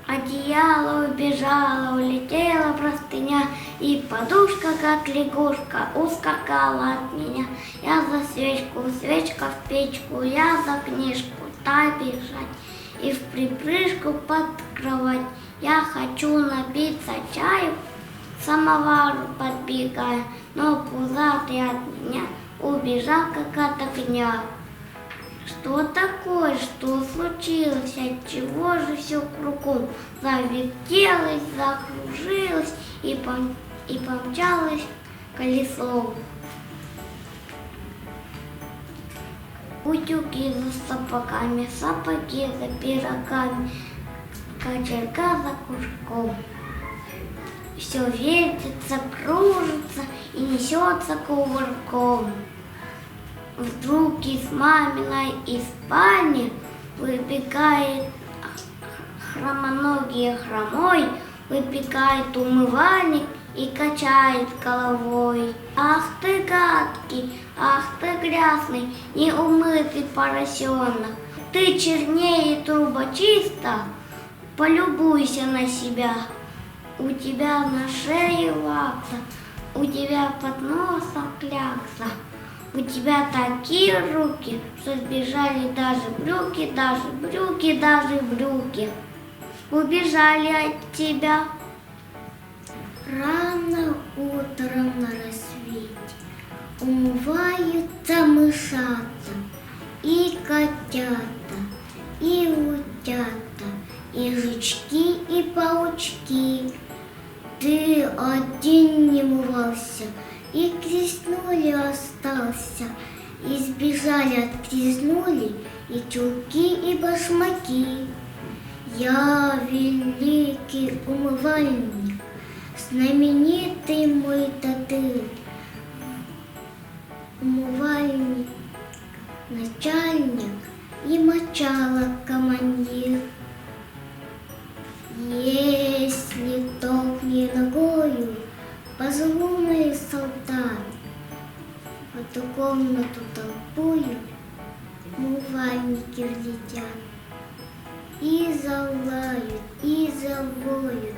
Одеяло убежало, улетела простыня, и подушка, как лягушка, ускакала от меня. Я за свечку, свечка в печку, я за книжку, та бежать. И в припрыжку под кровать я хочу напиться чаю, к самовару подбегая, но пузатый от меня убежал, как от огня. Что такое, что случилось, отчего же все кругом завертелось, закружилось и помчалось колесом? Утюги за сапогами, сапоги за пирогами, кочерга за кружком. Все вертится, кружится и несется кувырком. Вдруг из маминой из спальни выбегает хромоногий хромой, выбегает умывальник и качает головой. Ах ты гадкий, ах ты грязный, неумытый поросенок, ты чернее трубочиста, полюбуйся на себя. У тебя на шее вакса, у тебя под носом клякса. У тебя такие руки, что сбежали даже брюки, даже брюки, даже брюки. Убежали от тебя. Рано утром на рассвете умываются мышата, и котята, и утята, и жучки, и паучки. Ты один не умывался, и к грязнули остался, и сбежали от грязнули и чулки, и башмаки. Я великий умывальник, знаменитый мой татыр, умывальник, начальник и мочало командир. Если топни ногою, позлумный солдат, в эту комнату толпою умывальники влетят. И залают, и завоют,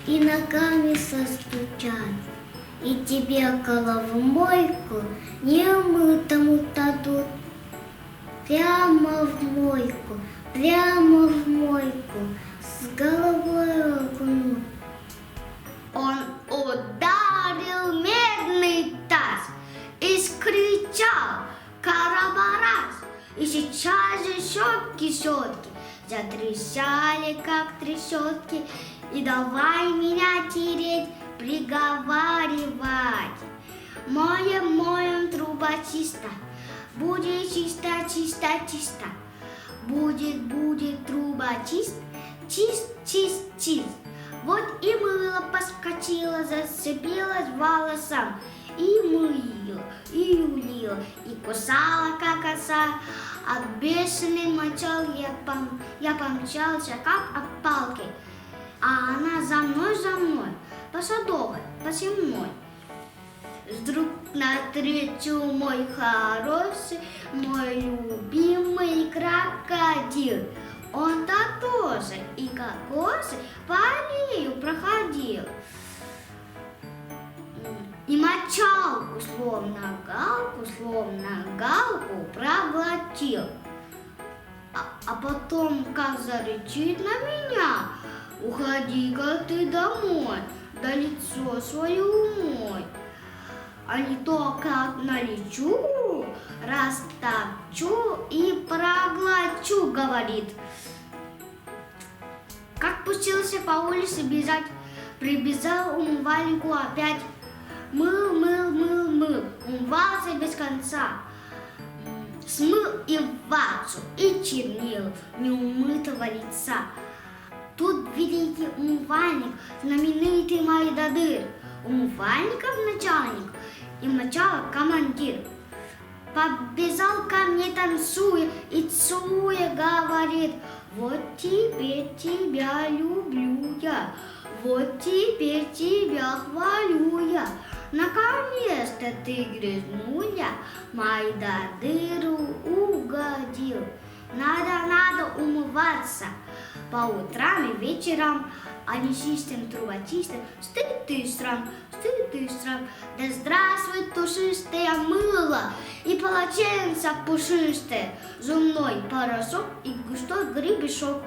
и ногами состучат, и тебе головомойку неумытому дадут. Прямо в мойку, прямо в мойку, с головой окунут. Он ударил медный таз и скричал «Карабарас!» И сейчас же щетки затрещали, как трещотки, и давай меня тереть, приговаривать. Моем труба чисто, будет чисто, чисто, чисто. Будет труба чист, чист. Вот и мыло поскочило, зацепилось волосам, и мыло, и юлило, и кусала, как оса. От бешеной мочал я помчался, как от палки, а она за мной, по садовой, по земной. Вдруг навстречу мой хороший, мой любимый крокодил. Он-то тоже и кокосы по аллею проходил. И мочалку, словно галку проглотил. А потом, как зарычит на меня: уходи-ка ты домой, да лицо свое умой. А не то, как налечу, растопчу и проглочу, говорит. Как пустился по улице бежать, прибежал умывальнику опять. Мыл, умывался без конца. Смыл и ватсу, и чернил неумытого лица. Тут великий умывальник, знаменитый Майдадыр, умывальников начальник и мочало командир. Побежал ко мне, танцуя и целуя, говорит: вот теперь тебя люблю я, вот теперь тебя хвалю я. Наконец-то ты, грязнуля, Майдадыру угодил. Надо умываться, по утрам и вечерам, а не чистым трубочистым. Стыд ты стран, да здравствует пушистое мыло и полотенце пушистое, зубной порошок и густой гребешок.